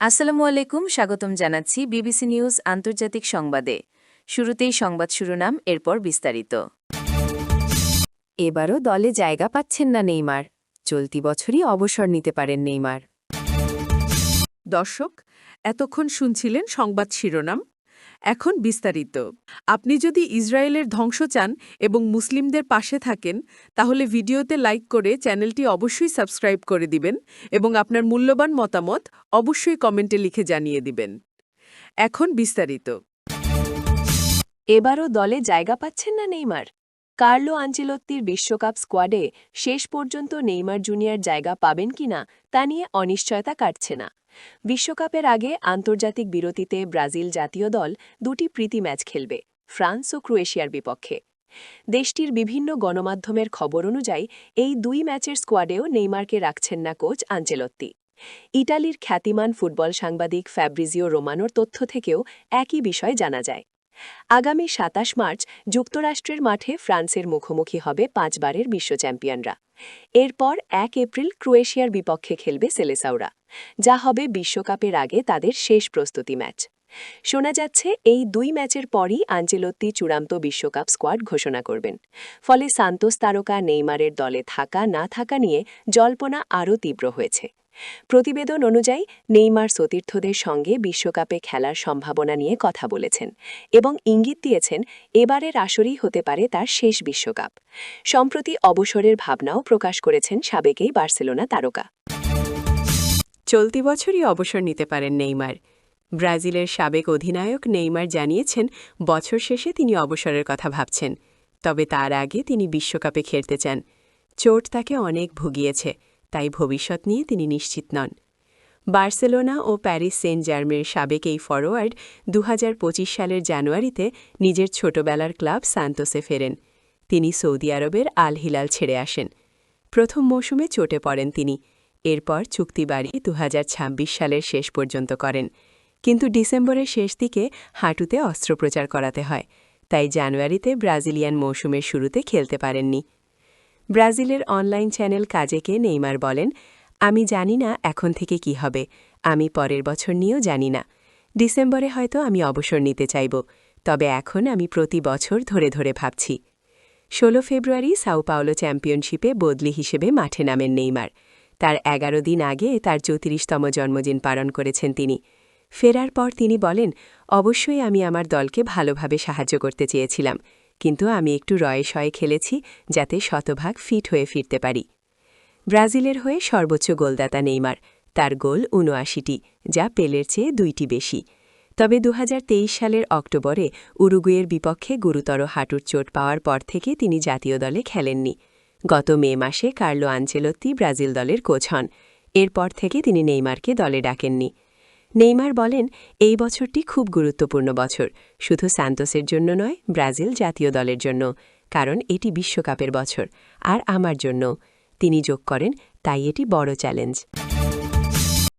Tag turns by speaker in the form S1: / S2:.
S1: আসসালামু আলাইকুম, স্বাগতম জানাচ্ছি বিবিসি নিউজ আন্তর্জাতিক সংবাদে। শুরুতেই সংবাদ শিরোনাম, এরপর বিস্তারিত। এবারও দলে জায়গা পাচ্ছেন না নেইমার। চলতি বছরই অবসর নিতে পারেন নেইমার।
S2: দর্শক, এতক্ষণ শুনছিলেন সংবাদ শিরোনাম। এখন বিস্তারিত। আপনি যদি ইসরায়েলের ধ্বংস চান এবং মুসলিমদের পাশে থাকেন, তাহলে ভিডিওতে লাইক করে চ্যানেলটি অবশ্যই সাবস্ক্রাইব করে দিবেন এবং আপনার মূল্যবান মতামত অবশ্যই কমেন্টে লিখে জানিয়ে দিবেন। এখন বিস্তারিত।
S3: এবারও দলে জায়গা পাচ্ছেন না নেইমার। কার্লো আঞ্চেলত্তির বিশ্বকাপ স্কোয়াডে শেষ পর্যন্ত নেইমার জুনিয়র জায়গা পাবেন কিনা তা নিয়ে অনিশ্চয়তা কাটছে না। বিশ্বকাপের আগে আন্তর্জাতিক বিরতিতে ব্রাজিল জাতীয় দল দুটি প্রীতি ম্যাচ খেলবে, ফ্রান্স ও ক্রোয়েশিয়ার বিপক্ষে। দেশটির বিভিন্ন গণমাধ্যমের খবর অনুযায়ী এই দুই ম্যাচের স্কোয়াডেও নেইমারকে রাখছেন না কোচ আঞ্চেলত্তি। ইটালির খ্যাতিমান ফুটবল সাংবাদিক ফ্যাব্রিজিও রোমানোর তথ্য থেকেও একই বিষয় জানা যায়। আগামী ২৭ মার্চ যুক্তরাষ্ট্রের মাঠে ফ্রান্সের মুখোমুখি হবে ৫ বারের বিশ্ব চ্যাম্পিয়নরা। এরপর ১ এপ্রিল ক্রোয়েশিয়ার বিপক্ষে খেলবে সেলেসাওরা, যা হবে বিশ্বকাপের আগে তাদের শেষ প্রস্তুতি ম্যাচ। শোনা যাচ্ছে এই দুই ম্যাচের পরই আঞ্চেলত্তি চূড়ান্ত বিশ্বকাপ স্কোয়াড ঘোষণা করবেন। ফলে সান্তোস তারকা নেইমারের দলে থাকা না থাকা নিয়ে জল্পনা আরও তীব্র হয়েছে। প্রতিবেদন অনুযায়ী নেইমার সতীর্থদের সঙ্গে বিশ্বকাপে খেলার সম্ভাবনা নিয়ে কথা বলেছেন এবং ইঙ্গিত দিয়েছেন এবারের আসরই হতে পারে তার শেষ বিশ্বকাপ। সম্প্রতি অবসরের ভাবনাও প্রকাশ করেছেন সাবেক এই বার্সেলোনা তারকা।
S4: চলতি বছরই অবসর নিতে পারেন নেইমার। ব্রাজিলের সাবেক অধিনায়ক নেইমার জানিয়েছেন বছর শেষে তিনি অবসরের কথা ভাবছেন। তবে তার আগে তিনি বিশ্বকাপে খেলতে চান। চোট তাকে অনেক ভুগিয়েছে, তাই ভবিষ্যৎ নিয়ে তিনি নিশ্চিত নন। বার্সেলোনা ও প্যারিস সেন্ট জার্মের সাবেক এই ফরোয়ার্ড ২০২৫ সালের জানুয়ারিতে নিজের ছোটবেলার ক্লাব সান্তোসে ফেরেন। তিনি সৌদি আরবের আল হিলাল ছেড়ে আসেন। প্রথম মৌসুমে চোটে পড়েন তিনি। এরপর চুক্তি বাড়িয়ে ২০২৬ সালের শেষ পর্যন্ত করেন, কিন্তু ডিসেম্বরের শেষ দিকে হাঁটুতে অস্ত্রোপচার করাতে হয়, তাই জানুয়ারিতে ব্রাজিলিয়ান মৌসুমের শুরুতে খেলতে পারেননি। ব্রাজিলের অনলাইন চ্যানেল কাজেকে নেইমার বলেন, আমি জানি না এখন থেকে কি হবে, আমি পরের বছর নিয়েও জানি না। ডিসেম্বরে হয়তো আমি অবসর নিতে চাইব, তবে এখন আমি প্রতি বছর ধরে ধরে ভাবছি। ১৬ ফেব্রুয়ারি সাও পাওলো চ্যাম্পিয়নশিপে বদলি হিসেবে মাঠে নামেন নেইমার। তার ১১ দিন আগে তার ৩৪তম জন্মদিন পালন করেছেন তিনি। ফেরার পর তিনি বলেন, অবশ্যই আমি আমার দলকে ভালোভাবে সাহায্য করতে চেয়েছিলাম, কিন্তু আমি একটু রয়ে-শয়ে খেলেছি যাতে শতভাগ ফিট হয়ে ফিরতে পারি। ব্রাজিলের হয়ে সর্বোচ্চ গোলদাতা নেইমার, তার গোল ৭৯টি, যা পেলের চেয়ে ২টি বেশি। তবে ২০২৩ সালের অক্টোবরে উরুগুয়ের বিপক্ষে গুরুতর হাঁটুর চোট পাওয়ার পর থেকে তিনি জাতীয় দলে খেলেননি। গত মে মাসে কার্লো আঞ্চেলত্তি ব্রাজিল দলের কোচ হন। এরপর থেকে তিনি নেইমারকে দলে ডাকেননি। নেইমার বলেন, এই বছরটি খুব গুরুত্বপূর্ণ বছর, শুধু সান্তোসের জন্য নয়, ব্রাজিল জাতীয় দলের জন্য, কারণ এটি বিশ্বকাপের বছর, আর আমার জন্য। তিনি যোগ করেন, তাই এটি বড় চ্যালেঞ্জ।